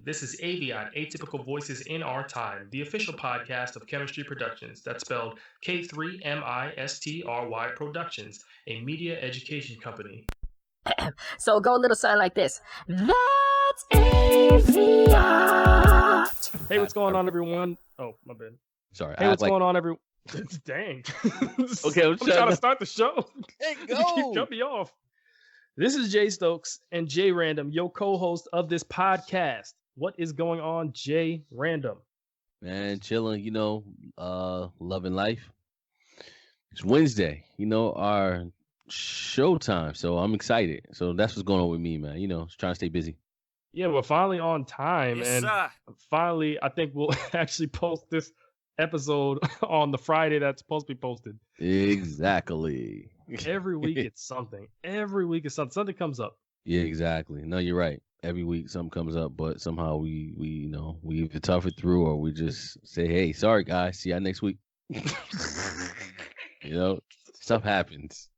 This is AVIOT, Atypical Voices in Our Time, the official podcast of Chemistry Productions. That's spelled K3MISTRY Productions, a media education company. So go a little something like this. That's AVIOT. Hey, what's going on, everyone? Oh, my bad. Sorry. Hey, what's going on, everyone? Dang. Okay, I'm trying to start the show. Hey, You keep cutting me off. This is Jay Stokes and Jay Random, your co-host of this podcast. What is going on, Jay Random? Man, chilling, loving life. It's Wednesday, our showtime. So I'm excited. So that's what's going on with me, man. Just trying to stay busy. Yeah, we're finally on time. Yes, and sir. finally, I think we'll actually post this episode on the Friday that's supposed to be posted. Exactly. Every week it's something. Every week it's something. Something comes up. Yeah, exactly. No, you're right. Every week something comes up, but somehow we either tough it through or we just say, hey, sorry guys, see you next week. Stuff happens.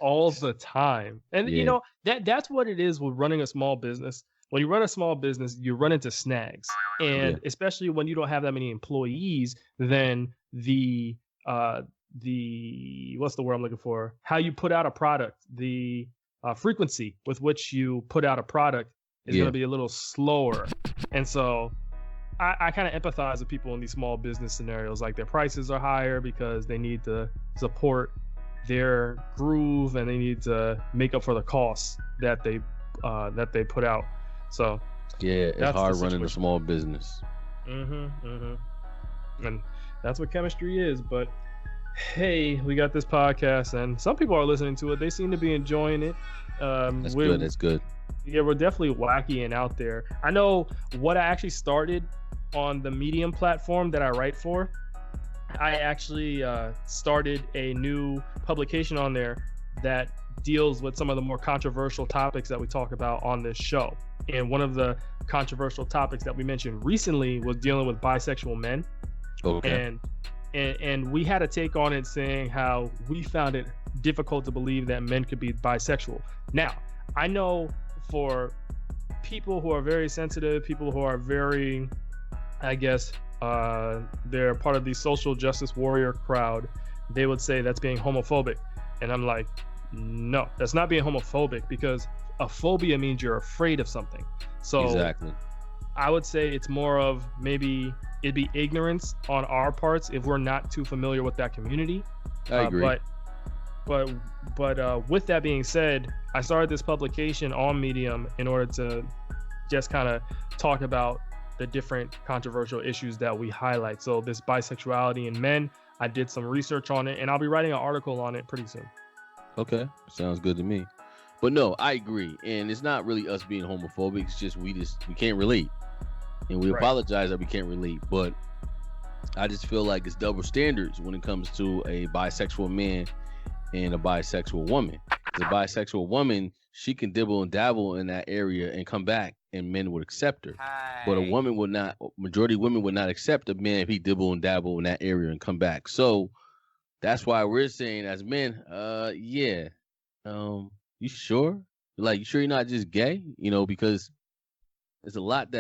All the time. And Yeah. that's what it is with running a small business. When you run a small business, you run into snags. And especially when you don't have that many employees, then the what's the word I'm looking for? How you put out a product, the frequency with which you put out a product is going to be a little slower. And so I kind of empathize with people in these small business scenarios. Like their prices are higher because they need to support their groove and they need to make up for the costs that they put out. So yeah, it's that's hard the running a situation. small business. And that's what chemistry is. But hey, we got this podcast and some people are listening to it. They seem to be enjoying it. That's good. That's good. Yeah, we're definitely wacky and out there. I know what I actually started on the Medium platform that I write for. I actually started a new publication on there that deals with some of the more controversial topics that we talk about on this show. And one of the controversial topics that we mentioned recently was dealing with bisexual men. Okay. And we had a take on it saying how we found it difficult to believe that men could be bisexual. Now, I know for people who are very sensitive, people who are very, I guess, they're part of the social justice warrior crowd, they would say that's being homophobic. And I'm like, no, that's not being homophobic, because a phobia means you're afraid of something. So exactly. I would say it's more of maybe it'd be ignorance on our parts if we're not too familiar with that community. I agree. But with that being said, I started this publication on Medium in order to just kind of talk about the different controversial issues that we highlight. So this bisexuality in men, I did some research on it and I'll be writing an article on it pretty soon. Okay, sounds good to me. But no, I agree, and it's not really us being homophobic. It's just we can't relate, and we apologize that we can't relate. But I just feel like it's double standards when it comes to a bisexual man and a bisexual woman. Because a bisexual woman, she can dibble and dabble in that area and come back, and men would accept her. But a woman would not. Majority of women would not accept a man if he dibble and dabble in that area and come back. So that's why we're saying as men, you sure? Like, you sure you're not just gay? Because there's a lot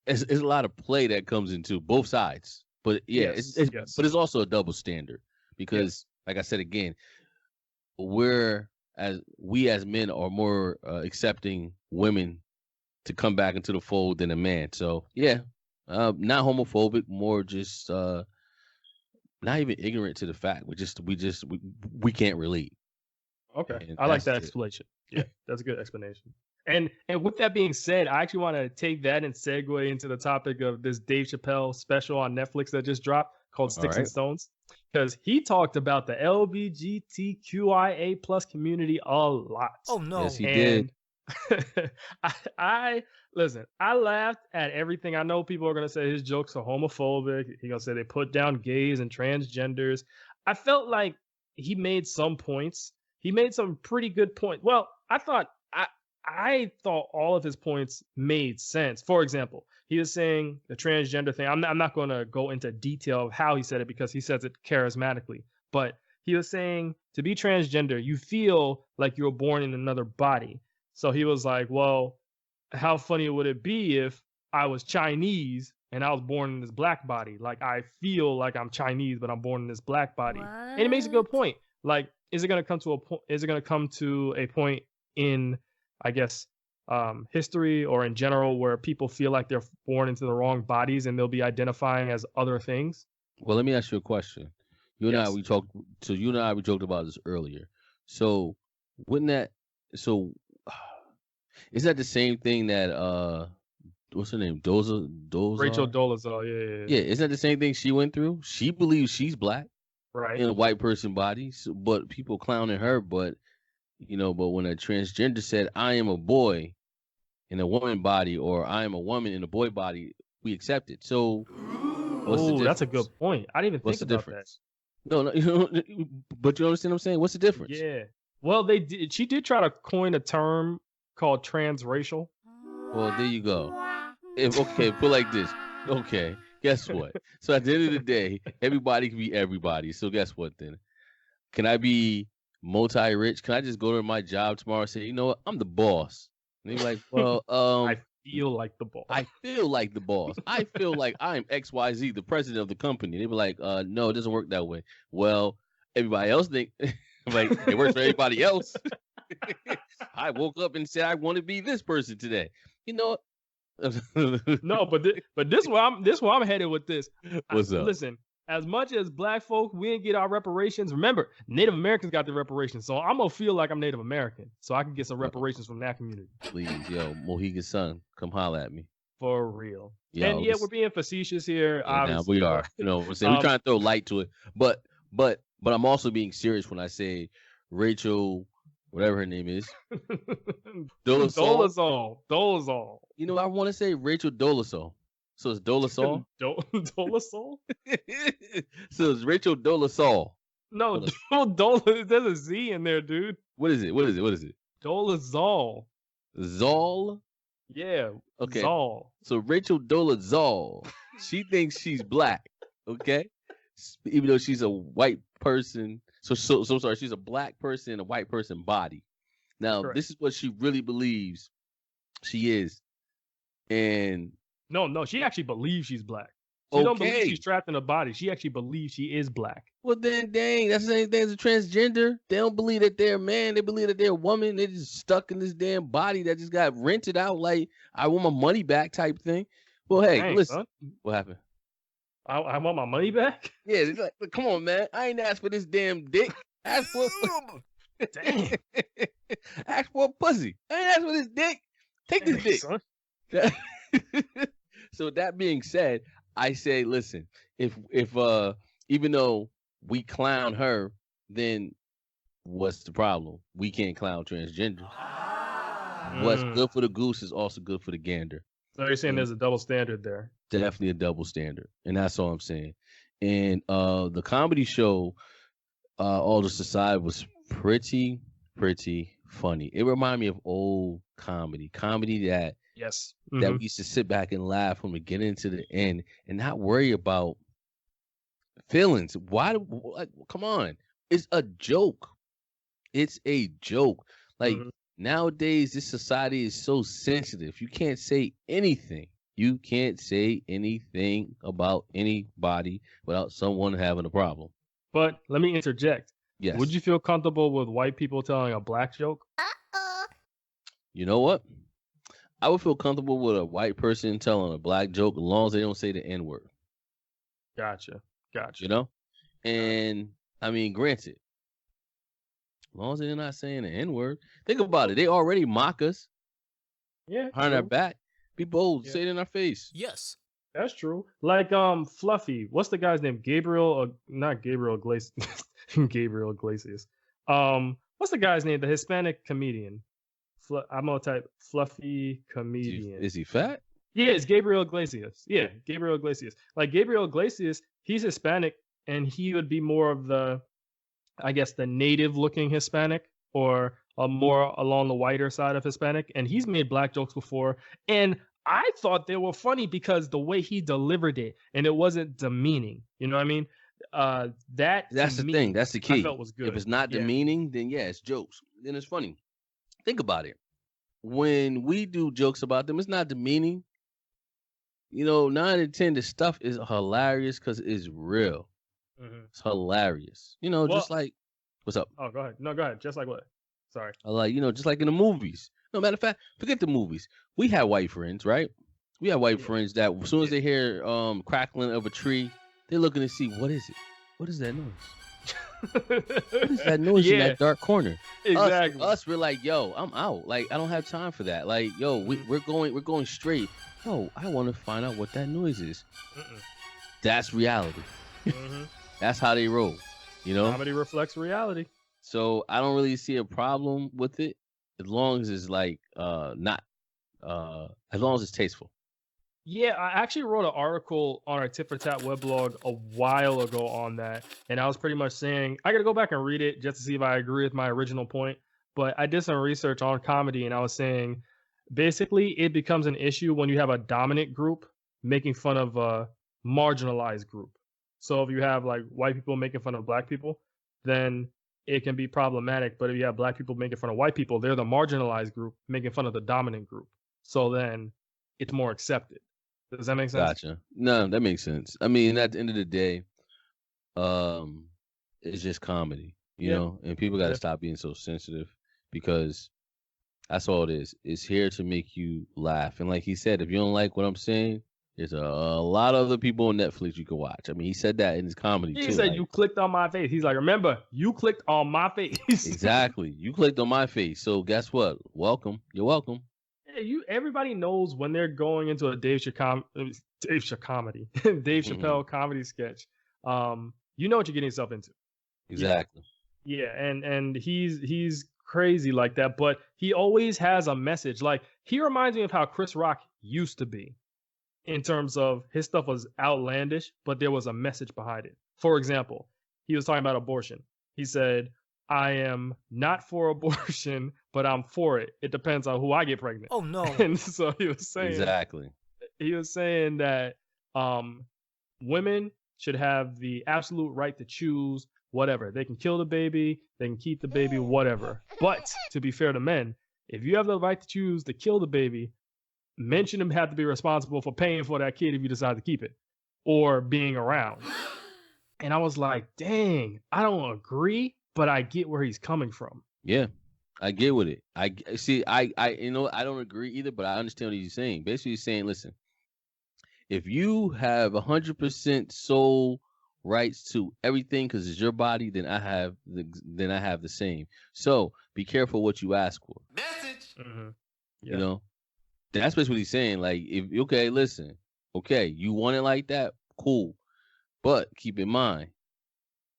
it's a lot of play that comes into both sides. But yeah, Yes. but it's also a double standard because, like I said again, we as men are more accepting women to come back into the fold than a man. So yeah, not homophobic, more just not even ignorant to the fact. We can't relate. Okay, And I like that's that it. explanation. Yeah, that's a good explanation. And with that being said, I actually want to take that and segue into the topic of this Dave Chappelle special on Netflix that just dropped called Sticks and right. Stones, because he talked about the LGBTQIA plus community a lot. Oh no. Yes, he did. I listen, I laughed at everything. I know people are going to say his jokes are homophobic. He's going to say they put down gays and transgenders. I felt like he made some points. He made some pretty good points. Well, I thought all of his points made sense. For example, he was saying the transgender thing. I'm not going to go into detail of how he said it because he says it charismatically. But he was saying to be transgender, you feel like you were born in another body. So he was like, well, how funny would it be if I was Chinese and I was born in this black body. Like I feel like I'm Chinese, but I'm born in this black body. And he makes a good point. Like, is it gonna come to a point? Is it gonna come to a point in, I guess, history or in general where people feel like they're born into the wrong bodies and they'll be identifying as other things? Well, let me ask you a question. You and I, Yes. we talked. So you and I, we joked about this earlier. So wouldn't that? So is that the same thing that what's her name? Doza. Rachel Dolezal. Yeah. Yeah, isn't that the same thing she went through? She believes she's black Right. in a white person body, but people clowning her. But but when a transgender said, "I am a boy in a woman body," or "I am a woman in a boy body," we accept it. So what's the Oh, that's a difference? good point. I didn't even What's think the about that. difference? No, but you understand what I'm saying? What's the difference? Yeah. Well, she did try to coin a term called transracial. Well, there you go. Okay, put like this. Okay, guess what? So at the end of the day, everybody can be everybody. So guess what then? Can I be multi-rich? Can I just go to my job tomorrow and say, you know what, I'm the boss? And they're like, well, I feel like the boss. I feel like the boss. I feel like I'm XYZ, the president of the company. They were like, no, it doesn't work that way. Well, everybody else think like it works for everybody else. I woke up and said I want to be this person today. You know what? No, but this where I'm headed with this. What's up? Listen, as much as black folk, we didn't get our reparations. Remember, Native Americans got the reparations, so I'm gonna feel like I'm Native American, so I can get some reparations from that community. Please, yo, Mohegan Sun, come holler at me. For real. Yo, And yeah, we're being facetious here. yeah, Obviously, we are. You know what I'm saying? We're trying to throw light to it, but I'm also being serious when I say Rachel, whatever her name is, Dolezal. You know, I want to say Rachel Dolezal. So it's Dolezal. Dolezal? So it's Rachel Dolezal. No, there's a Z in there, dude. What is it? Dolezal. Zal? Yeah. Okay. Zal. So Rachel Dolezal, she thinks she's black. Okay. Even though she's a white person. So sorry, she's a black person in a white person body. Now, Correct. This is what she really believes she is. And no, she actually believes she's black. She don't believe she's trapped in a body. She actually believes she is black. Well, then, dang, that's the same thing as a transgender. They don't believe that they're a man. They believe that they're a woman. They're just stuck in this damn body that just got rented out like, I want my money back type thing. Well, hey, Dang, listen. son. What happened? I want my money back? Yeah, it's like, come on, man. I ain't asked for this damn dick. Ask for Dang. ask for a pussy. I ain't asked for this dick. Take this dick. Son. So that being said, I say, listen, if even though we clown her, then what's the problem? We can't clown transgender. What's good for the goose is also good for the gander. So you're saying there's a double standard there? Definitely a double standard, and that's all I'm saying. And the comedy show, All the Society, was pretty funny. It reminded me of old comedy that Yes. that we used to sit back and laugh from the beginning to the end and not worry about feelings. Why? Like, come on, it's a joke. It's a joke. Like nowadays, this society is so sensitive. You can't say anything. You can't say anything about anybody without someone having a problem. But let me interject. Yes. Would you feel comfortable with white people telling a black joke? You know what? I would feel comfortable with a white person telling a black joke as long as they don't say the N-word. Gotcha. You know? And I mean, granted, as long as they're not saying the N-word, think about it. They already mock us. Yeah. Behind our back. Be bold. Yeah. Say it in our face. Yes. That's true. Like Fluffy. What's the guy's name? Not Gabriel Iglesias. Gabriel Iglesias. What's the guy's name? The Hispanic comedian. I'm gonna type Fluffy comedian. Is he fat? Yeah, it's Gabriel Iglesias. Yeah, Gabriel Iglesias. Like Gabriel Iglesias, he's Hispanic, and he would be more of the, I guess, the native-looking Hispanic, or more along the whiter side of Hispanic. And he's made black jokes before, and I thought they were funny because the way he delivered it, and it wasn't demeaning. You know what I mean? That's the thing. That's the key. I felt was good. If it's not demeaning, then yeah, it's jokes. Then it's funny. Think about it. When we do jokes about them, it's not demeaning. 9 and 10, the stuff is hilarious because it's real. It's hilarious. Just like, what's up? Oh, go ahead. No, go ahead. Just like what? Sorry. Like, just like in the movies. No, matter of fact, forget the movies. We have white friends, right? We have white friends that as soon as they hear crackling of a tree, they're looking to see, what is it? What is that noise? What is that noise in that dark corner? Exactly. Us, we're like, yo, I'm out. Like, I don't have time for that. Like, yo, we're going straight. Yo, I want to find out what that noise is. That's reality. That's how they roll. Comedy reflects reality. So I don't really see a problem with it as long as it's like not as long as it's tasteful. Yeah, I actually wrote an article on our Tit for Tat weblog a while ago on that, and I was pretty much saying I got to go back and read it just to see if I agree with my original point. But I did some research on comedy, and I was saying basically it becomes an issue when you have a dominant group making fun of a marginalized group. So if you have like white people making fun of black people, then it can be problematic. But if you have black people making fun of white people, they're the marginalized group making fun of the dominant group. So then it's more accepted. Does that make sense? Gotcha. No, that makes sense. I mean, at the end of the day, it's just comedy, you know, and people got to stop being so sensitive because that's all it is. It's here to make you laugh. And like he said, if you don't like what I'm saying, there's a lot of other people on Netflix you can watch. I mean, he said that in his comedy too. He said, you clicked on my face. He's like, remember, you clicked on my face. Exactly. You clicked on my face. So guess what? Welcome. You're welcome. Everybody knows when they're going into a Dave Chappelle comedy sketch. You know what you're getting yourself into. Exactly. Yeah, and he's crazy like that, but he always has a message. Like, he reminds me of how Chris Rock used to be in terms of his stuff was outlandish, but there was a message behind it. For example, he was talking about abortion. He said, I am not for abortion, but I'm for it. It depends on who I get pregnant. Oh no. And so he was saying he was saying that women should have the absolute right to choose whatever. They can kill the baby, they can keep the baby, whatever. But to be fair to men, if you have the right to choose to kill the baby, men shouldn't have to be responsible for paying for that kid if you decide to keep it or being around. And I was like, dang, I don't agree, but I get where he's coming from. Yeah, I get with it. I see. I don't agree either, but I understand what he's saying. Basically, he's saying, listen, if you have 100% sole rights to everything because it's your body, then I have the same. So be careful what you ask for. Message. You know, that's basically what he's saying. Like, you want it like that, cool, but keep in mind.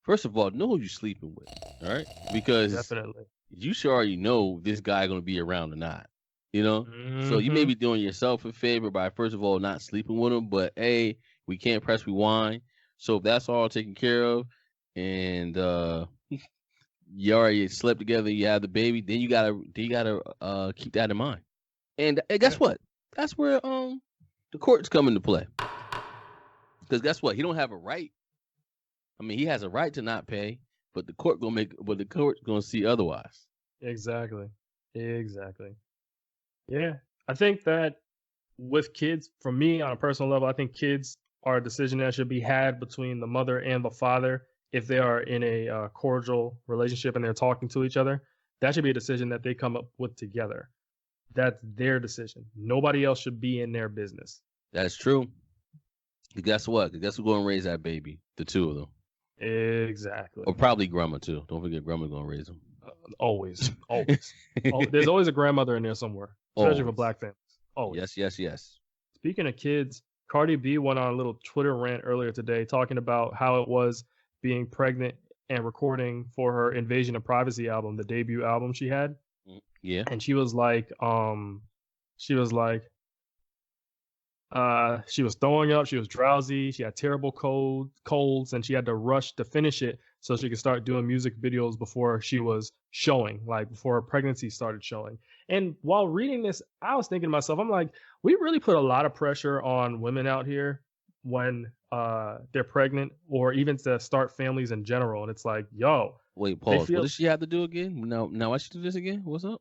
First of all, know who you're sleeping with, all right? Because definitely, you should already know this guy going to be around or not, you know? So you may be doing yourself a favor by, first of all, not sleeping with him, but, A, we can't press rewind. So if that's all taken care of and you already slept together, you have the baby, then you gotta keep that in mind. And guess what? That's where the courts come into play. Because guess what? He don't have a right. I mean, he has a right to not pay, but the court's gonna see otherwise. Exactly. Yeah, I think that with kids, for me on a personal level, I think kids are a decision that should be had between the mother and the father if they are in a cordial relationship and they're talking to each other. That should be a decision that they come up with together. That's their decision. Nobody else should be in their business. That's true. Guess what? Guess who's going to raise that baby? The two of them. Exactly. Or probably grandma too. Don't forget grandma's going to raise them. Always. There's always a grandmother in there somewhere, especially for black families. Always. Yes. Speaking of kids, Cardi B went on a little Twitter rant earlier today talking about how it was being pregnant and recording for her Invasion of Privacy album, the debut album she had. Yeah. And she was throwing up, she was drowsy, she had terrible colds, and she had to rush to finish it so she could start doing music videos before she was showing, like before her pregnancy started showing. And while reading this, I was thinking to myself, I'm like, we really put a lot of pressure on women out here when they're pregnant or even to start families in general. And it's like, yo. Wait, pause. What does she have to do again? Now why she do this again? What's up?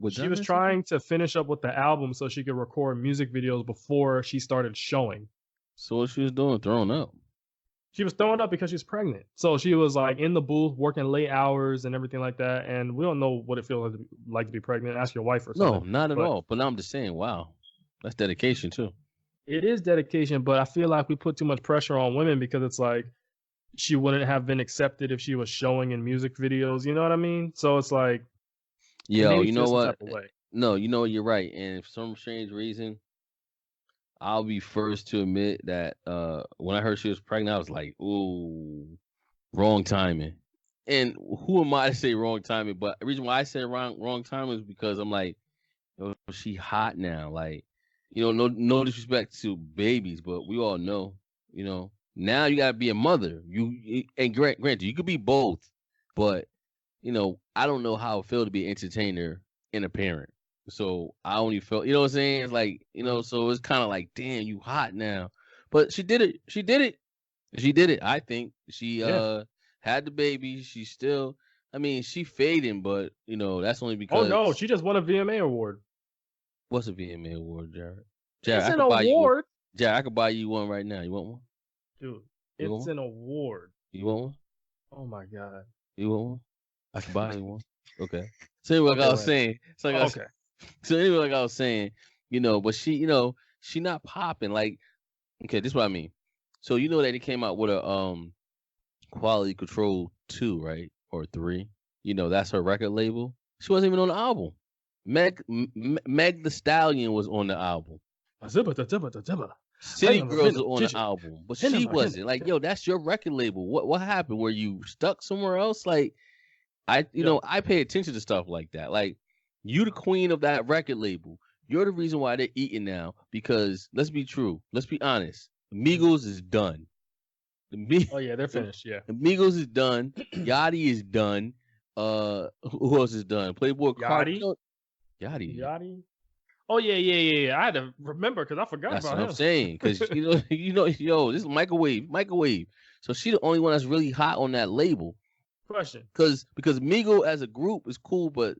She was trying to finish up with the album so she could record music videos before she started showing. So what she was doing? Throwing up. She was throwing up because she was pregnant. So she was like in the booth working late hours and everything like that. And we don't know what it feels like to be pregnant. Ask your wife or something. No, not at all. But I'm just saying, wow, that's dedication too. It is dedication, but I feel like we put too much pressure on women because it's like she wouldn't have been accepted if she was showing in music videos. You know what I mean? So it's like, yo, you know what? No, you know, you're right. And for some strange reason, I'll be first to admit that when I heard she was pregnant, I was like, ooh, wrong timing. And who am I to say wrong timing? But the reason why I said wrong timing is because I'm like, oh, she hot now. Like, you know, no disrespect to babies, but we all know, you know, now you gotta be a mother. And granted, you could be both, but you know, I don't know how it feels to be an entertainer and a parent. So I only felt, you know what I'm saying? It's like, you know, so it's kind of like, damn, you hot now. But she did it. She did it. I think she had the baby. She's still, I mean, she fading, but you know, that's only because. Oh no, she just won a VMA award. What's a VMA award, Jared? It's an award. Jared, I could buy you one right now. You want one? Dude, it's an award. You want one? Oh my God. You want one? I can buy you one. Okay. So anyway, like I was saying. So anyway, like I was saying, you know, but she, you know, she not popping. Like, okay, this is what I mean. So you know that he came out with a Quality Control 2, right? Or 3. You know, that's her record label. She wasn't even on the album. Meg the Stallion was on the album. City Girls was on the album, but she wasn't. Like, yo, that's your record label. What happened? Were you stuck somewhere else? Like, I pay attention to stuff like that. Like, you the queen of that record label. You're the reason why they're eating now. Because let's be true. Let's be honest. Migos is done. Oh yeah, they're finished. Yeah. Migos is done. Yachty is done. Who else is done? Playboy Cardi. Yachty. Oh yeah. I had to remember because I forgot that's about what him. I'm saying. Because yo, this is microwave. So she the only one that's really hot on that label. Question. Because Migo as a group is cool, but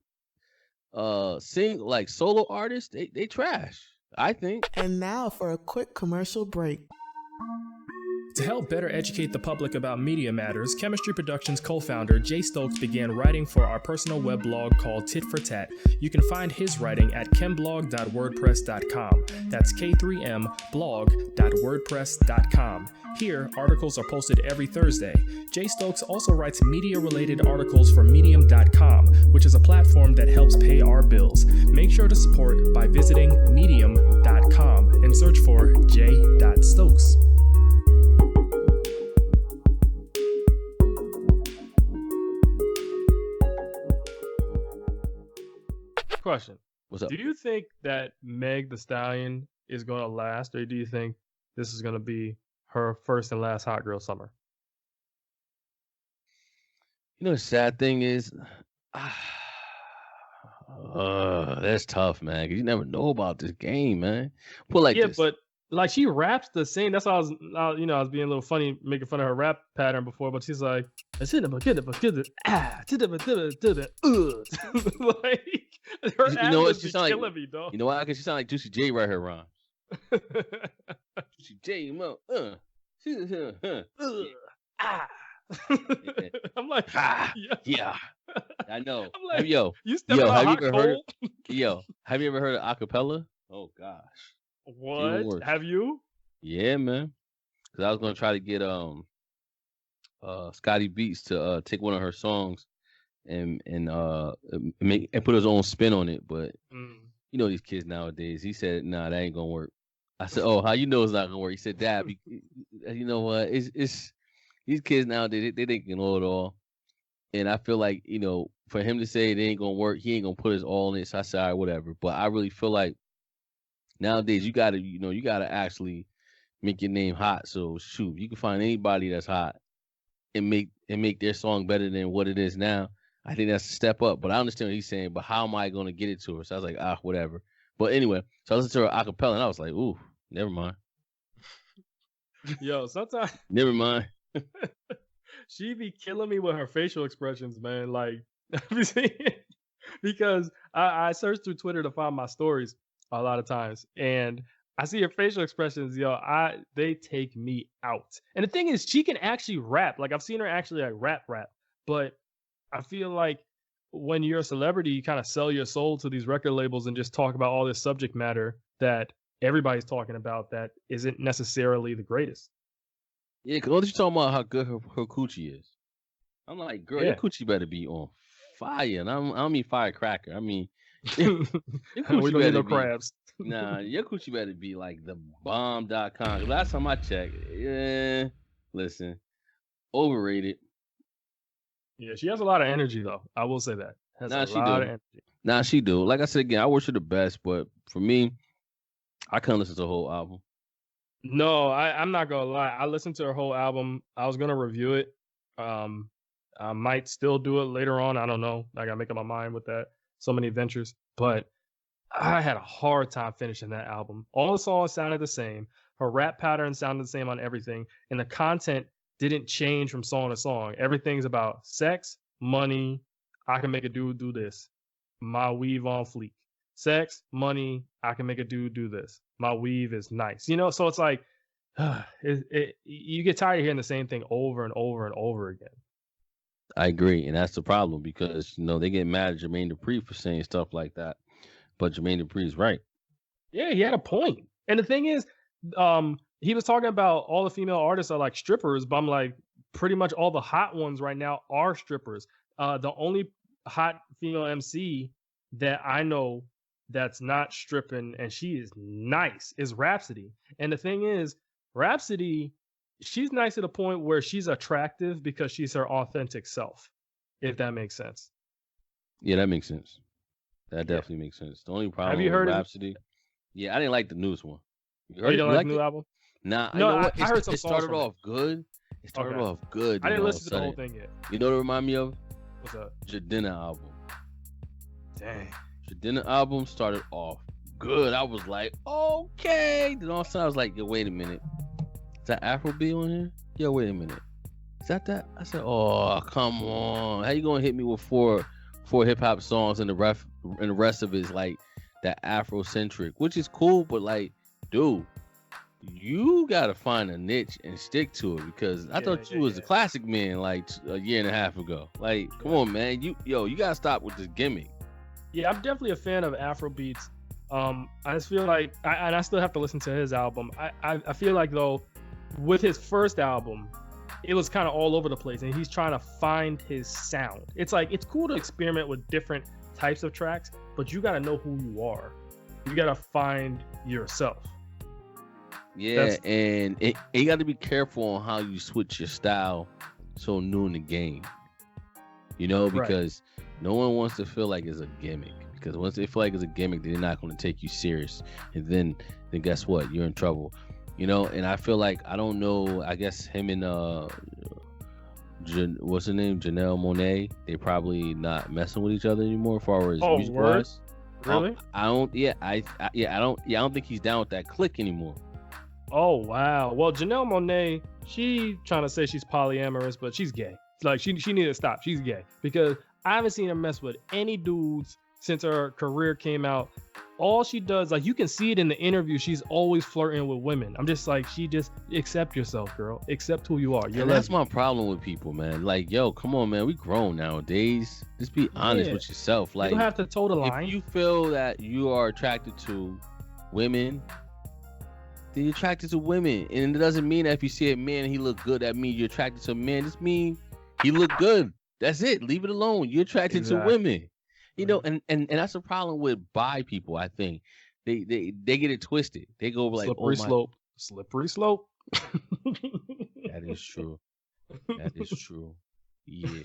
sing like solo artists, they trash, I think. And now for a quick commercial break. To help better educate the public about media matters, Chemistry Productions co-founder Jay Stokes began writing for our personal web blog called Tit for Tat. You can find his writing at chemblog.wordpress.com. That's K3mblog.wordpress.com. Here, articles are posted every Thursday. Jay Stokes also writes media-related articles for Medium.com, which is a platform that helps pay our bills. Make sure to support by visiting Medium.com and search for J.Stokes. Question. What's up? Do you think that Meg the Stallion is going to last, or do you think this is going to be her first and last hot girl summer? You know, the sad thing is, that's tough, man. Cause you never know about this game, man. Put like this. But like she raps the same. That's why I was being a little funny, making fun of her rap pattern before. But she's like, like her she sound like me, dog. You know why? Because she sound like Juicy J right here, Ron. Juicy J, I'm like, yeah. I know. I'm like, have you ever heard of acapella? Oh gosh. What? Have you? Yeah, man. Because I was gonna try to get Scotty Beats to take one of her songs and put his own spin on it, but you know these kids nowadays. He said, "Nah, that ain't gonna work." I said, "Oh, how you know it's not gonna work?" He said, "Dad, you know what? It's these kids nowadays. They think you know it all." And I feel like, you know, for him to say it ain't gonna work, he ain't gonna put his all in it. So I said, all right, whatever. But I really feel like nowadays you gotta actually make your name hot. So shoot, you can find anybody that's hot and make their song better than what it is now. I think that's a step up. But I understand what he's saying. But how am I gonna get it to her? So I was like, whatever. But anyway, so I listened to her acapella and I was like, ooh, never mind. Yo, sometimes never mind. She be killing me with her facial expressions, man. Like, have you because I search through Twitter to find my stories a lot of times, and I see her facial expressions, yo. They take me out. And the thing is, she can actually rap. Like I've seen her actually like rap, but I feel like when you're a celebrity, you kind of sell your soul to these record labels and just talk about all this subject matter that everybody's talking about that isn't necessarily the greatest. Yeah, because all you're talking about how good her coochie is. I'm like, girl, your Yeah. coochie better be on fire. And I don't mean firecracker. I mean, your We coochie don't need better no be. crabs. Nah, your coochie better be like the bomb.com. Last time I checked, listen, overrated. Yeah, she has a lot of energy though. I will say that. Has Nah, a she lot do. of energy. Nah, she do. Like I said again, I wish her the best, but for me, I couldn't listen to the whole album. No, I'm not gonna lie. I listened to her whole album. I was gonna review it. I might still do it later on. I don't know. I gotta make up my mind with that. So many adventures, but I had a hard time finishing that album. All the songs sounded the same. Her rap pattern sounded the same on everything, and the content didn't change from song to song. Everything's about sex, money. I can make a dude do this. My weave on fleek. Sex, money. I can make a dude do this. My weave is nice. You know, so it's like you get tired of hearing the same thing over and over and over again. I agree, and that's the problem because they get mad at Jermaine Dupri for saying stuff like that, but Jermaine Dupri is right. Yeah, he had a point. And the thing is, he was talking about all the female artists are like strippers, but I'm like, pretty much all the hot ones right now are strippers. The only hot female MC that I know that's not stripping and she is nice is Rhapsody. And the thing is, Rhapsody, she's nice to the point where she's attractive because she's her authentic self, if that makes sense. Yeah, that makes sense. That definitely makes sense. The only problem you heard with of it? Rhapsody, yeah, I didn't like the newest one. You Oh, heard you it? don't You like liked the new it? album? Nah, No, you know what? I heard some it songs started from it. off good. It started off good. I then didn't all of listen a to the whole sudden- thing yet. You know what it remind me of? What's up? Jadena album. Dang. Jadena album started off good. I was like, okay. Then all of a sudden I was like, yo, wait a minute. Is that Afrobeat on here? Yo, wait a minute. Is that? I said, oh, come on. How you gonna hit me with four hip hop songs and the rest of it is like that Afrocentric, which is cool, but like, dude, you gotta find a niche and stick to it because I thought you was a classic man like a year and a half ago. Like, come on, man. You gotta stop with this gimmick. Yeah, I'm definitely a fan of Afro beats. I just feel like, I still have to listen to his album. I feel like though, with his first album, it was kind of all over the place, and he's trying to find his sound. It's like it's cool to experiment with different types of tracks, but you gotta know who you are. You gotta find yourself. Yeah, and you got to be careful on how you switch your style so new in the game. Because no one wants to feel like it's a gimmick. Because once they feel like it's a gimmick, they're not going to take you serious. And then guess what? You're in trouble. And I feel like, I don't know, I guess him and what's her name? Janelle Monáe, they probably not messing with each other anymore as far as music wise. Really? I don't think he's down with that clique anymore. Oh wow. Well, Janelle Monáe, she trying to say she's polyamorous, but she's gay. Like she need to stop. She's gay because I haven't seen her mess with any dudes since her career came out. All she does, like you can see it in the interview, she's always flirting with women. I'm just like, she just accept yourself, girl. Accept who you are. And that's my problem with people, man. Like, yo, come on, man. We grown nowadays. Just be honest with yourself. Like, you don't have to toe the line. If you feel that you are attracted to women, then you're attracted to women. And it doesn't mean that if you see a man and he look good, that means you're attracted to a man. Just mean he look good. That's it. Leave it alone. You're attracted to women. And that's the problem with bi people, I think. They get it twisted. They go like, slippery slope. That is true. Yeah,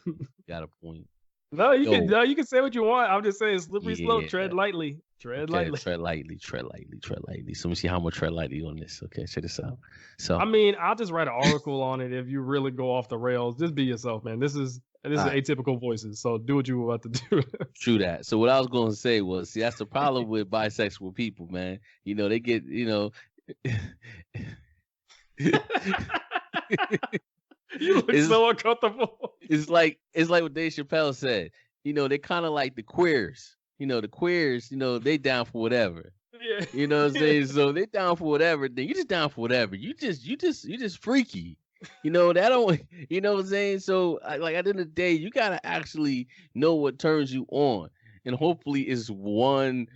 got a point. No, you can say what you want. I'm just saying slippery slope, tread lightly. Tread lightly. So let me see how much tread lightly on this. Okay, check this out. So I mean, I'll just write an article on it if you really go off the rails. Just be yourself, man. This is atypical voices, so do what you were about to do. True that. So what I was going to say was, see, that's the problem with bisexual people, man. They get, You look so uncomfortable. It's like what Dave Chappelle said. they're kind of like the queers. The queers, they down for whatever. Yeah. You know what I'm saying? So they down for whatever. Then you just down for whatever. You just freaky. That don't. You know what I'm saying? So like at the end of the day, you gotta actually know what turns you on, and hopefully it's one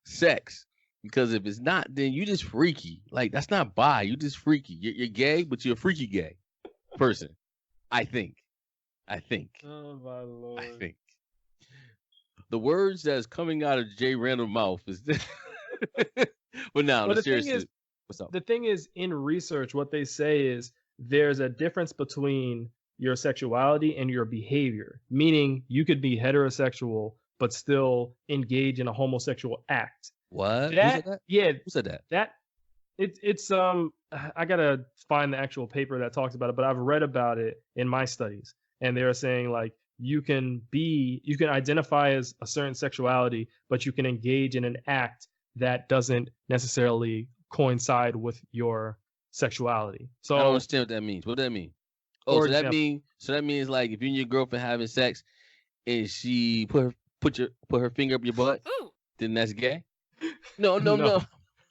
sex. Because if it's not, then you just freaky. Like that's not bi. You just freaky. You're gay, but you're a freaky gay person. I think. Oh my Lord. I think. The words that's coming out of Jay Random mouth is this. But now, But the seriously, thing is, what's up? the thing is, in research, what they say is there's a difference between your sexuality and your behavior. Meaning, you could be heterosexual but still engage in a homosexual act. What? Who That, said that? yeah, Who said that? that it's I gotta find the actual paper that talks about it, but I've read about it in my studies, and they're saying like you can identify as a certain sexuality, but you can engage in an act that doesn't necessarily coincide with your sexuality. So I don't understand what that means. What does that mean? Oh, For so that example- means like if you and your girlfriend having sex and she put her finger up your butt, then that's gay? No. No.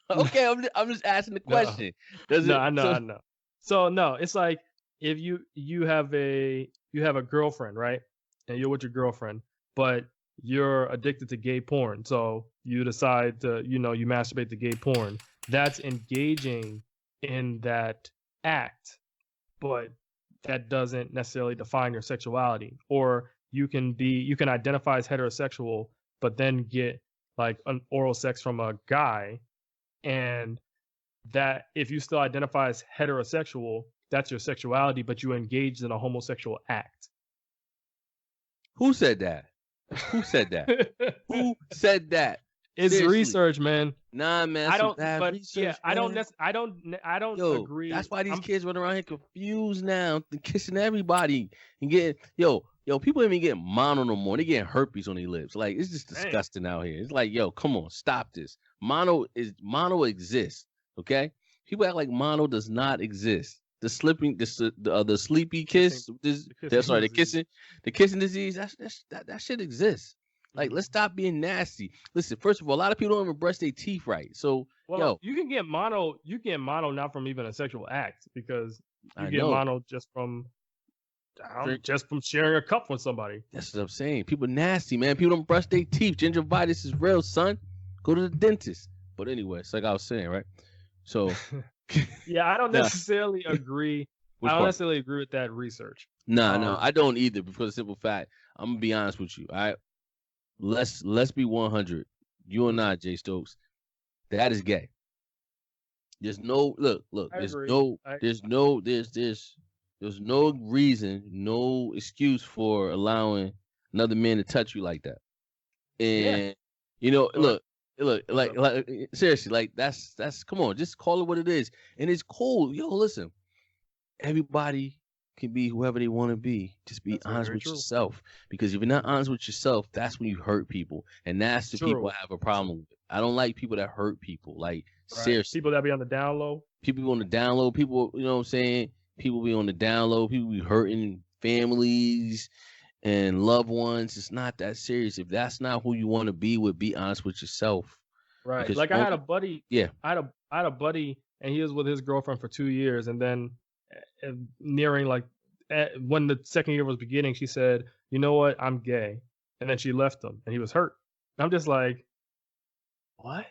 Okay, I'm just asking the question. Does No, it? I know, so- I know. So no, it's like if you have a girlfriend, right? And you're with your girlfriend, but you're addicted to gay porn. So you decide to, you masturbate to gay porn. That's engaging in that act, but that doesn't necessarily define your sexuality. Or you can identify as heterosexual, but then get like an oral sex from a guy, and that if you still identify as heterosexual, that's your sexuality, but you engaged in a homosexual act. Who said that? Who said that? Who said that? It's Seriously. research, man. Nah, man. I some don't, bad but research, yeah, I don't, man. I don't Yo, agree. that's why these I'm- kids run around here confused now, kissing everybody and getting people ain't even getting mono no more. They getting herpes on their lips. Like it's just Dang. disgusting out here. It's like, yo, come on, stop this. Mono exists. Okay, people act like mono does not exist. The sleepy kiss. The kissing disease. That shit exists. Like, let's stop being nasty. Listen, first of all, a lot of people don't even brush their teeth right. So, Well, you can get mono. You get mono not from even a sexual act, because you I get know. mono just from sharing a cup with somebody. That's what I'm saying. People nasty, man. People don't brush their teeth. Gingivitis is real, son. Go to the dentist. But anyway, it's like I was saying, right? So, Yeah, I don't Nah. necessarily agree. Which I don't part? necessarily agree with that research. No, I don't either. Because of the simple fact, I'm gonna be honest with you. Let's be 100. You and I, Jay Stokes, that is gay. There's no look. I There's agree. no. There's no reason, no excuse for allowing another man to touch you like that. And look, like seriously, like that's come on, just call it what it is. And it's cool. Yo, listen, everybody can be whoever they want to be. Just be That's honest very with true. yourself. Because if you're not honest with yourself, that's when you hurt people. And that's the people True. I have a problem with. I don't like people that hurt people. Like, Right. seriously. People that be on the down low. People on the down low. People, you know what I'm saying? People be on the down low. People be hurting families and loved ones. It's not that serious. If that's not who you want to be with, be honest with yourself. Right. Because Like I had a buddy. Yeah. I had a buddy, and he was with his girlfriend for 2 years, and then nearing like when the second year was beginning, she said, "You know what? I'm gay," and then she left him, and he was hurt. I'm just like, what?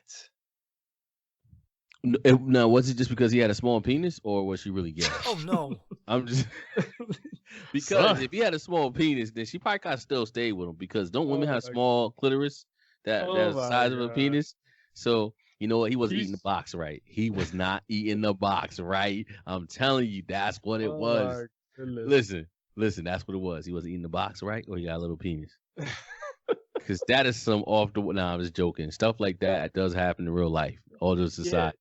Now, was it just because he had a small penis, or was she really gay? Oh no. I'm just because Son. if he had a small penis, then she probably could still stay with him. Because don't women Oh have my- small clitoris that's Oh the my size of a God. penis? So you know what? He wasn't eating the He's- box right. He was not eating the box right. I'm telling you, that's what it Oh was. my goodness. Listen, that's what it was. He wasn't eating the box right, or he got a little penis. Because that is some off the. Nah, I'm just joking. Stuff like that does happen in real life. All those aside.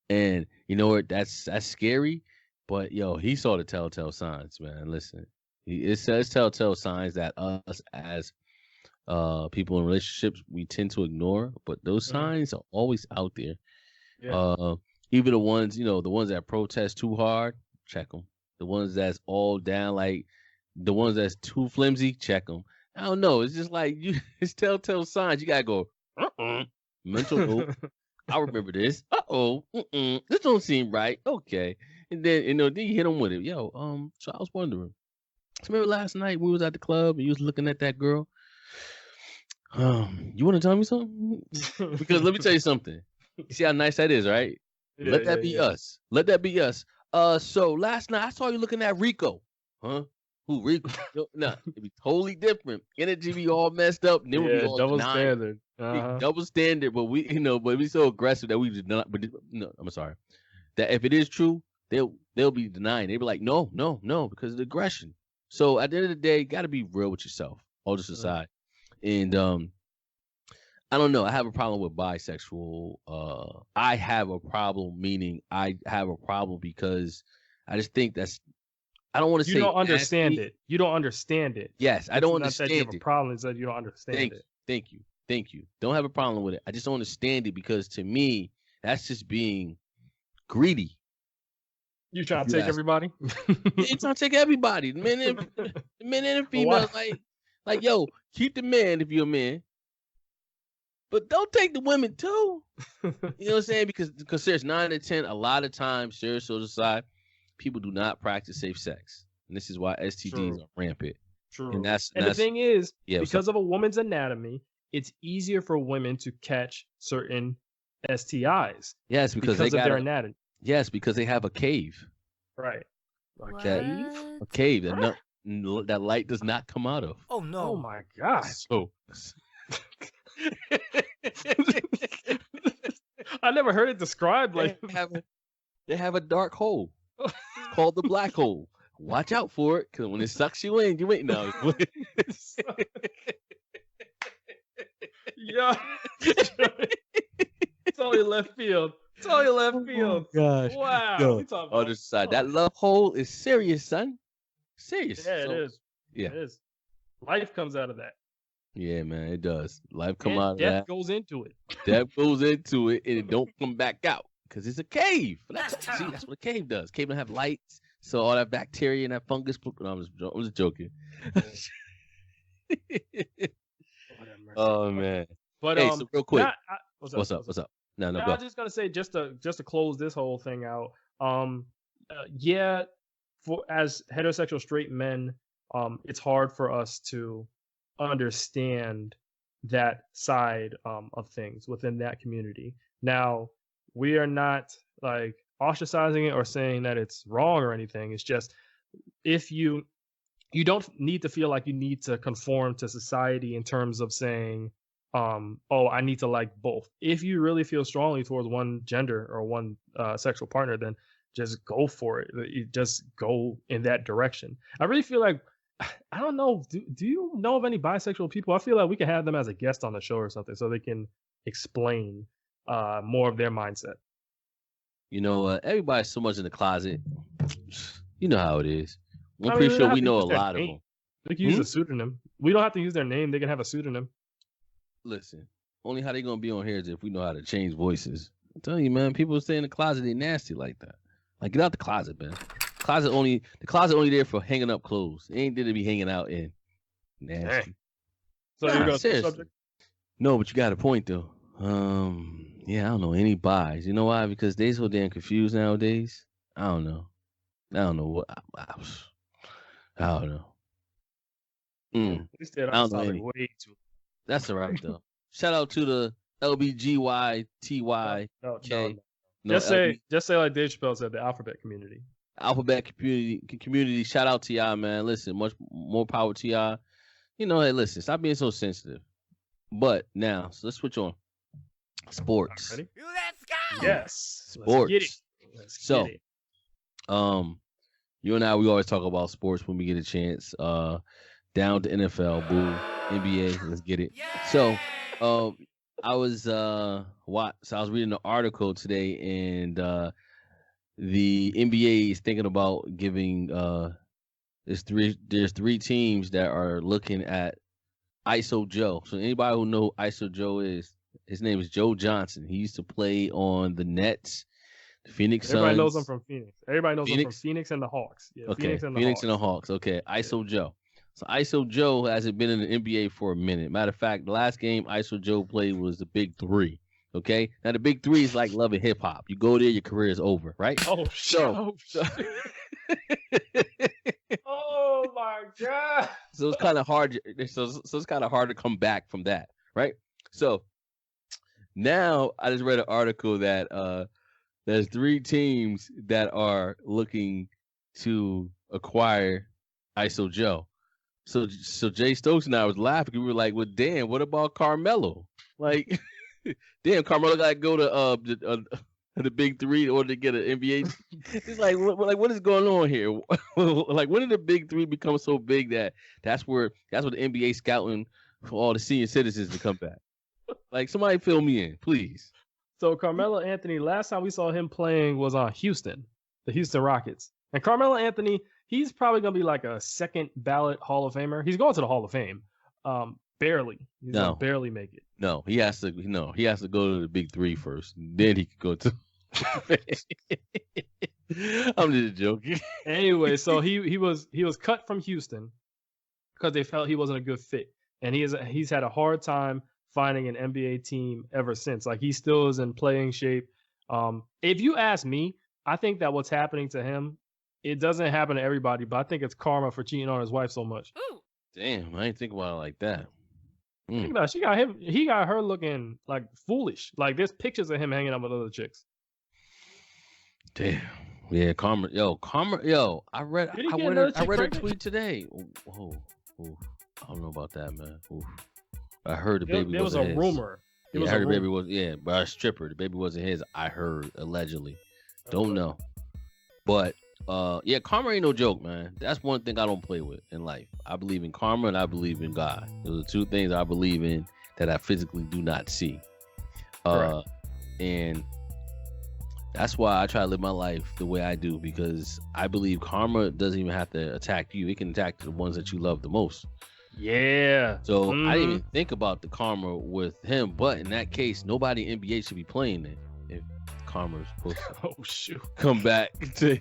And you know what? That's scary. But yo, he saw the telltale signs, man. Listen, it says telltale signs that us as people in relationships we tend to ignore, but those Mhm. signs are always out there. Yeah. Even the ones, the ones that protest too hard, check them. The ones that's all down, like the ones that's too flimsy, check them. I don't know. It's just like it's telltale signs. You gotta go. Mental note. I remember this. This don't seem right. Okay, and then then you hit them with it. Yo, so I was wondering. So remember last night we was at the club and you was looking at that girl. You want to tell me something? Because let me tell you something. You see how nice that is, right? Yeah, Let that be us. Let that be us. So last night I saw you looking at Rico. Huh? Who Rico? No, it'd be totally different. Energy be all messed up. And then we'd be all double denying. standard. Double standard, but but we so aggressive that we just not. But no, I'm sorry. That if it is true, they'll be denying. They'll be like, no, because of the aggression. So at the end of the day, got to be real with yourself. All just aside, and I don't know. I have a problem with bisexual. I have a problem, meaning I have a problem because I just think I don't want to say you don't understand nasty. it. You don't understand it. Yes, I don't Not understand that you have it. a problem is that you don't understand it. Thank you. Don't have a problem with it. I just don't understand it because to me, that's just being greedy. You trying to take everybody? You trying to take everybody. The men and the females, like, yo, keep the man if you're a man. But don't take the women too. You know what I'm saying? Because there's 9 out of 10, a lot of times, serious social side, people do not practice safe sex. And this is why STDs are rampant. True. And the thing is, yeah, because of a woman's anatomy, it's easier for women to catch certain STIs. Yes, because they of their anatomy. Yes, because they have a cave. Right. A cave that light does not come out of. Oh no! Oh my God! So I never heard it described like they have a dark hole called the black hole. Watch out for it, because when it sucks you in, you ain't know. Yeah. It's only left field. Oh, gosh. Wow. Yo, other side. That love hole is serious, son. Serious. Yeah, it is. Yeah. It is. Life comes out of that. Yeah, man, it does. Life come And out of death that. goes into it. Death goes into it, and it don't come back out because it's a cave. See, that's what a cave does. Cave don't have lights, so all that bacteria and that fungus. No, I'm just joking. Oh man. But hey, so real quick, what's up? No, I go. was just gonna say just to close this whole thing out. Yeah, for as heterosexual straight men, it's hard for us to understand that side of things within that community. Now, we are not like ostracizing it or saying that it's wrong or anything. It's just if you don't need to feel like you need to conform to society in terms of saying, oh, I need to like both. If you really feel strongly towards one gender or one sexual partner, then just go for it. You just go in that direction. I really feel like, I don't know, do you know of any bisexual people? I feel like we can have them as a guest on the show or something so they can explain more of their mindset. You know, everybody's so much in the closet. You know how it is. I'm pretty sure we know a lot of them. They can use a pseudonym. We don't have to use their name. They can have a pseudonym. Listen, only how they gonna be on here is if we know how to change voices. I'm telling you, man, people stay in the closet, they nasty like that. Like, get out the closet, man. The closet only there for hanging up clothes. It ain't there to be hanging out in. Nasty. So you're gonna switch subject? No, but you got a point though. Yeah, I don't know any buys. You know why? Because they so damn confused nowadays. I don't know what. I don't know. I don't know any. Way too. That's all right though. Shout out to the LBGYTY. No. Just say like Dave Chappelle said, the alphabet community. Alphabet community. Shout out to y'all, man. Listen, much more power to y'all. You know, hey, listen, stop being so sensitive. But now, so let's switch on. Sports. Ready? Let's go. Yes. Sports. Let's get it. You and I, we always talk about sports when we get a chance. Down to NFL, boo. NBA, let's get it. So, I was reading an article today, and the NBA is thinking about giving there's three teams that are looking at ISO Joe. So anybody who know who ISO Joe is, his name is Joe Johnson. He used to play on the Nets, the Phoenix Suns. Everybody knows him from Phoenix. Everybody knows him from Phoenix and the Hawks. Yeah, okay, Phoenix and the Hawks. Okay, ISO Joe. So ISO Joe hasn't been in the NBA for a minute. Matter of fact, the last game ISO Joe played was the Big Three. Okay, now the Big Three is like Love and Hip Hop. You go there, your career is over, right? Oh, So, oh my God. so it's kind of hard. So it's kind of hard to come back from that, right? So now I just read an article that there's 3 teams that are looking to acquire ISO Joe. So Jay Stokes and I was laughing. We were like, "Well, damn, what about Carmelo? Like, damn, Carmelo got to go to the Big Three in order to get an NBA." It's like, what is going on here? Like, when did the Big Three become so big that's what the NBA scouting for all the senior citizens to come back? Like, somebody fill me in, please. So Carmelo Anthony, last time we saw him playing was on Houston, the Houston Rockets. And Carmelo Anthony, he's probably gonna be like a second ballot Hall of Famer. He's going to the Hall of Fame. Barely. He's gonna barely make it. No, he has to go to the Big Three first. Then he could go to I'm just joking. Anyway, so he was cut from Houston because they felt he wasn't a good fit. And he's had a hard time finding an NBA team ever since. Like, he still is in playing shape. If you ask me, I think that what's happening to him, it doesn't happen to everybody, but I think it's karma for cheating on his wife so much. Ooh. Damn, I didn't think about it like that. Think about it. He got her looking like foolish. Like, there's pictures of him hanging out with other chicks. Damn. Yeah, karma. Yo, I read a tweet today. Oh, I don't know about that, man. Ooh. I heard the baby there was wasn't a his. rumor. I heard the baby was but a stripper. The baby wasn't his. I heard allegedly. Don't know. But karma ain't no joke, man. That's one thing I don't play with in life. I believe in karma and I believe in God. Those are 2 things I believe in that I physically do not see. And that's why I try to live my life the way I do, because I believe karma doesn't even have to attack you. It can attack the ones that you love the most. Yeah. So I didn't even think about the karma with him, but in that case, nobody in NBA should be playing it if karma is supposed to come back to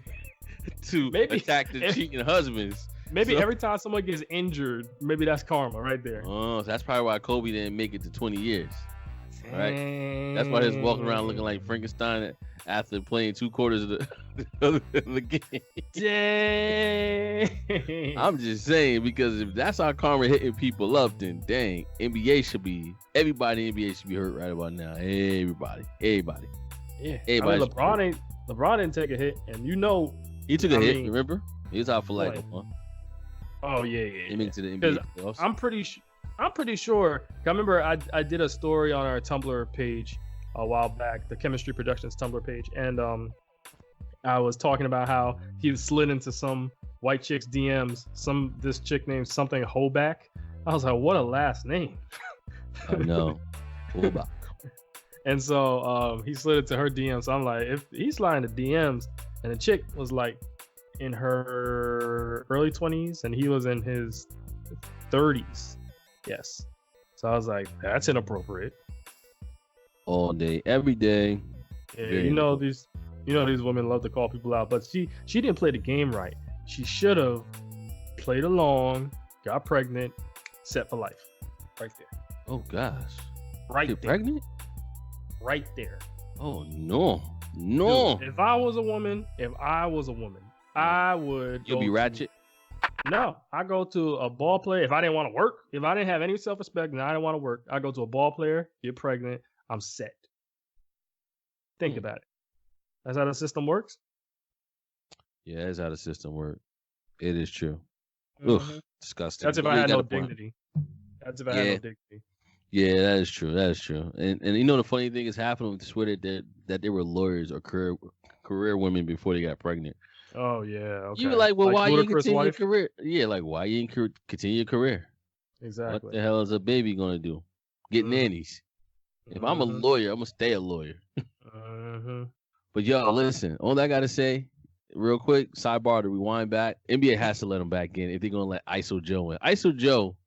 maybe attack the cheating husbands. Maybe every time someone gets injured, maybe that's karma right there. Oh, so that's probably why Kobe didn't make it to 20 years. Right? That's why he's walking around looking like Frankenstein after playing 2 quarters of the game. Dang. I'm just saying, because if that's how karma hitting people up, then dang, everybody in NBA should be hurt right about now. Everybody. Yeah. Everybody. I mean, LeBron didn't take a hit, and he took a hit. Remember, he was out for like a month. Oh yeah. He made it to the NBA playoffs. I'm pretty sure. I remember I did a story on our Tumblr page a while back, the Chemistry Productions Tumblr page, and I was talking about how he slid into some white chick's DMs. This chick named something Hoback. I was like, what a last name. I know. Hoback. And so he slid into her DMs. So I'm like, if he's sliding to DMs, and the chick was like in her early 20s, and he was in his 30s. Yes. So I was like, that's inappropriate. All day, every day. Yeah, these women love to call people out, but she didn't play the game right. She should have played along, got pregnant, set for life. Right there. Oh gosh. Right You're there. pregnant? Right there. Oh no. Dude, if I was a woman, I would. You'll be ratchet? No, I go to a ball player. If I didn't want to work, if I didn't have any self-respect and I didn't want to work, I go to a ball player, get pregnant, I'm set. Think about it. That's how the system works? Yeah, that's how the system works. It is true. Mm-hmm. Ugh, disgusting. That's if I had no dignity. Yeah, that is true. That is true. And the funny thing is happening with Twitter that they were lawyers or career women before they got pregnant. Oh yeah. Okay. You were like, well, why you continue your career? Yeah, like why you continue your career? Exactly. What the hell is a baby gonna do? Get nannies. If I'm a lawyer, I'm gonna stay a lawyer. But yo, listen, all I gotta say, real quick, sidebar to rewind back. NBA has to let him back in if they're gonna let ISO Joe in. ISO Joe,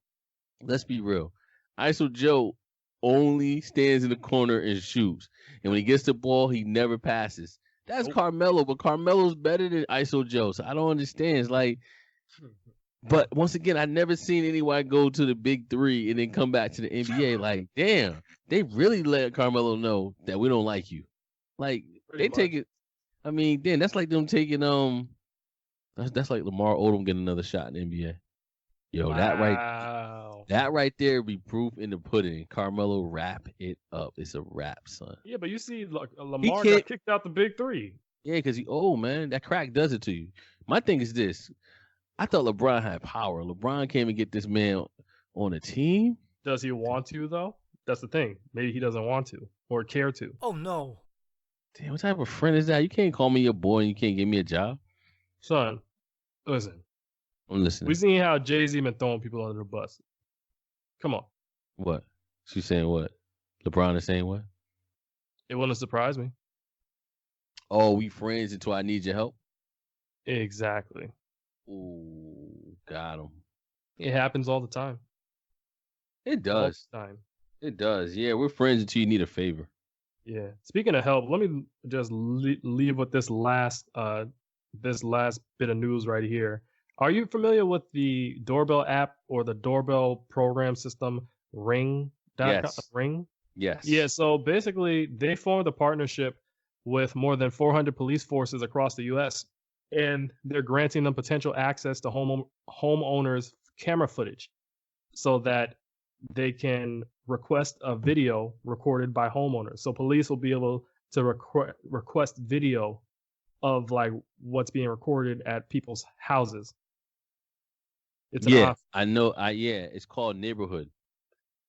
let's be real. ISO Joe only stands in the corner and shoots. And when he gets the ball, he never passes. That's Carmelo, but Carmelo's better than ISO Joe. So I don't understand. It's like But once again, I never seen anyone go to the big three and then come back to the NBA. Like, damn, they really let Carmelo know that we don't like you. Like, they take it. I mean, damn, that's like them taking that's like Lamar Odom getting another shot in the NBA. Yo, wow. that right there be proof in the pudding. Carmelo wrap it up. It's a wrap, son. Yeah, but you see, Lamar got kicked out the big three. Yeah, because man, that crack does it to you. My thing is this. I thought LeBron had power. LeBron came and get this man on a team. Does he want to, though? That's the thing. Maybe he doesn't want to or care to. Oh, no. Damn, what type of friend is that? You can't call me your boy and you can't give me a job? Son, listen. I'm listening. We seen how Jay-Z been throwing people under the bus. Come on. What? She's saying what? LeBron is saying what? It wouldn't surprise me. Oh, we friends until I need your help? Exactly. Ooh, got him. It happens all the time. It does. All the time. It does. Yeah, we're friends until you need a favor. Yeah. Speaking of help, let me just leave with this last bit of news right here. Are you familiar with the doorbell app or the doorbell program system Ring? Yes. Ring? Yes. Yeah, so basically they formed a partnership with more than 400 police forces across the U.S., and they're granting them potential access to homeowners' camera footage so that they can request a video recorded by homeowners. So police will be able to request video of like what's being recorded at people's houses. It's I know. It's called Neighborhood.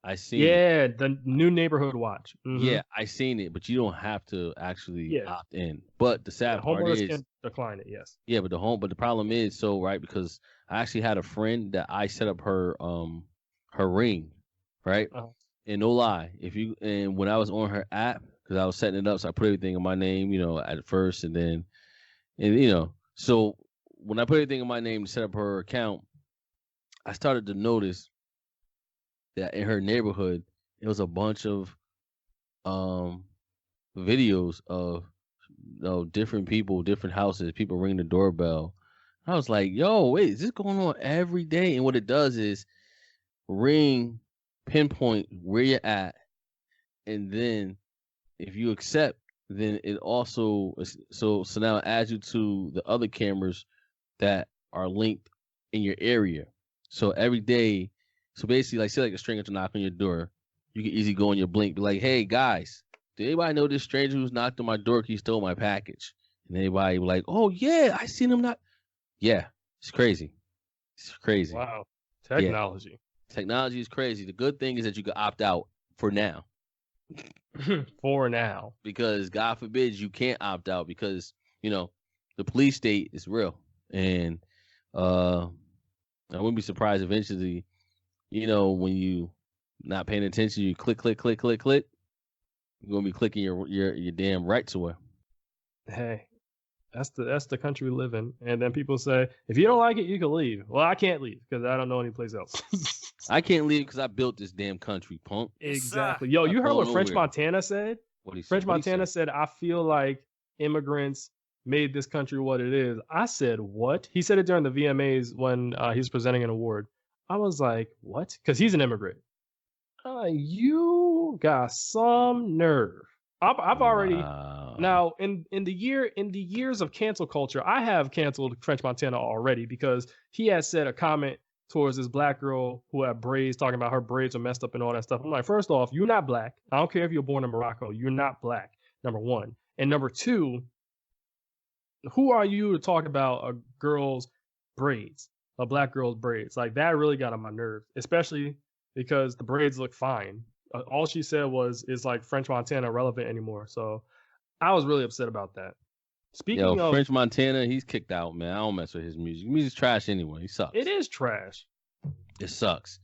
I seen it. The new Neighborhood Watch. Mm-hmm. Yeah, I seen it, but you don't have to actually opt in. But the sad part is can decline it. Yes. Yeah, but the problem is because I actually had a friend that I set up her Ring, right? Uh-huh. And no lie, when I was on her app, because I was setting it up, so I put everything in my name, at first, so when I put everything in my name to set up her account, I started to notice that in her neighborhood, it was a bunch of videos of different people, different houses, people ringing the doorbell. I was like, yo, wait, is this going on every day? And what it does is Ring pinpoint where you're at, and then if you accept, then it also so now it adds you to the other cameras that are linked in your area. So every day, so basically, like say like a stranger to knock on your door, you can easily go on your Blink, be like, hey guys, did anybody know this stranger who's knocked on my door? He stole my package. And anybody be like, oh yeah, I seen him knock. Yeah, it's crazy. It's crazy. Wow, technology. Yeah. Technology is crazy. The good thing is that you can opt out for now. For now. Because God forbid you can't opt out because, the police state is real. And I wouldn't be surprised eventually, when you not paying attention, you click. You're going to be clicking your damn rights away. Hey, that's the country we live in. And then people say, if you don't like it, you can leave. Well, I can't leave because I don't know any place else. I can't leave because I built this damn country, punk. Exactly. Yo, you heard what French Montana said? What he said? French Montana said, I feel like immigrants made this country what it is. I said, what? He said it during the VMAs when he's presenting an award. I was like, what? Because he's an immigrant. You got some nerve. I've already now in the years of cancel culture, I have canceled French Montana already because he has said a comment towards this black girl who had braids, talking about her braids are messed up and all that stuff. I'm like, first off, you're not black. I don't care if you're born in Morocco. You're not black, number one. And number two, who are you to talk about a girl's braids, a black girl's braids? Like, that really got on my nerves, especially because the braids look fine. All she said is like French Montana relevant anymore. So I was really upset about that. Speaking of French Montana, he's kicked out, man. I don't mess with his music. Music's trash anyway. He sucks. It is trash. It sucks.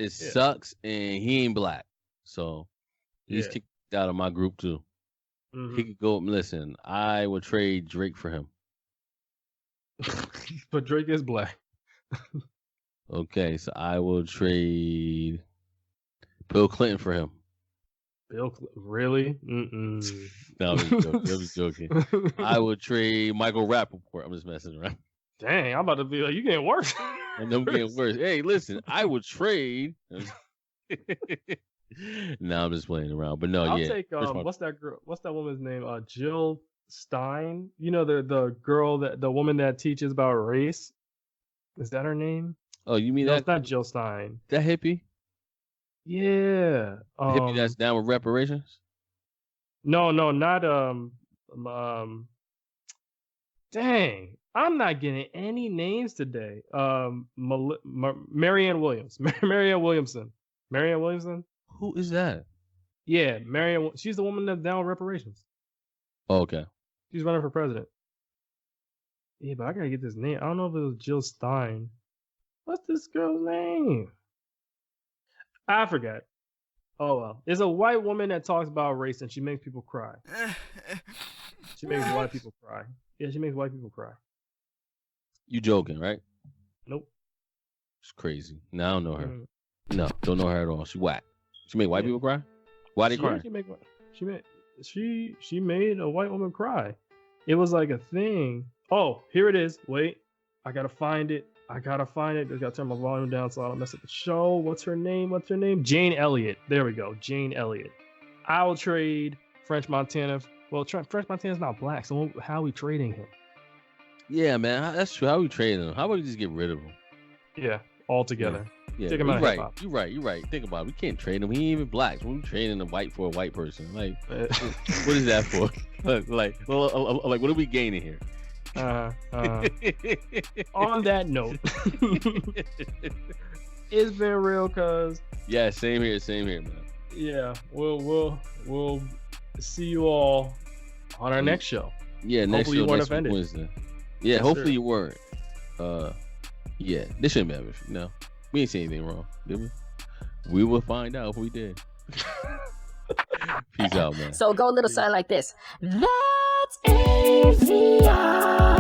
Sucks, and he ain't black, so he's kicked out of my group too. Mm-hmm. He could go. Listen, I would trade Drake for him. But Drake is black. Okay, so I will trade Bill Clinton for him. Really? Mm-mm. No, I'm just joking. I would trade Michael Rappaport. I'm just messing around. Dang, I'm about to be like, you getting worse. And them getting worse. Hey, listen, I would trade. No, I'm just playing around. But no, I'll yeah. take what's that girl? What's that woman's name? Jill Stein. You know the girl the woman that teaches about race. Is that her name? Oh, you mean No, that? it's not Jill Stein. That hippie? Yeah. The hippie that's down with reparations? No, not dang. I'm not getting any names today. Marianne Williams. Marianne Williamson. Marianne Williamson? Who is that? Yeah, Marianne. She's the woman that's down with reparations. Oh, okay. She's running for president. Yeah, but I gotta get this name. I don't know if it was Jill Stein. What's this girl's name? I forgot. Oh well. It's a white woman that talks about race and she makes people cry. She makes white people cry. Yeah, she makes white people cry. You joking, right? Nope. It's crazy. No, I don't know her. No, don't know her at all. She whack. She make white people cry? Why they cry? She made a white woman cry. It was like a thing. Oh, here it is. Wait. I gotta find it. I just gotta turn my volume down so I don't mess up the show. What's her name? Jane Elliott. There we go. Jane Elliott. I will trade French Montana. Well, French Montana's not black, so how are we trading him? Yeah, man. That's true. How are we trading him? How about we just get rid of him? Yeah, all together. Yeah, Take him out of hip-hop. You're right. Think about it. We can't trade him. He ain't even black. So we trading a white for a white person. Like, what is that for? like, what are we gaining here? On that note, it's been real, cuz. Yeah, same here, man. Yeah, we'll see you all on our next show. Yeah, next hopefully show, you weren't next offended. Wednesday. Yeah, Yes, hopefully sir. you weren't. Yeah, this shouldn't matter. No, we ain't saying anything wrong, did we? We will find out if we did. Peace out, man. So go a little something like this. That's AVIOT.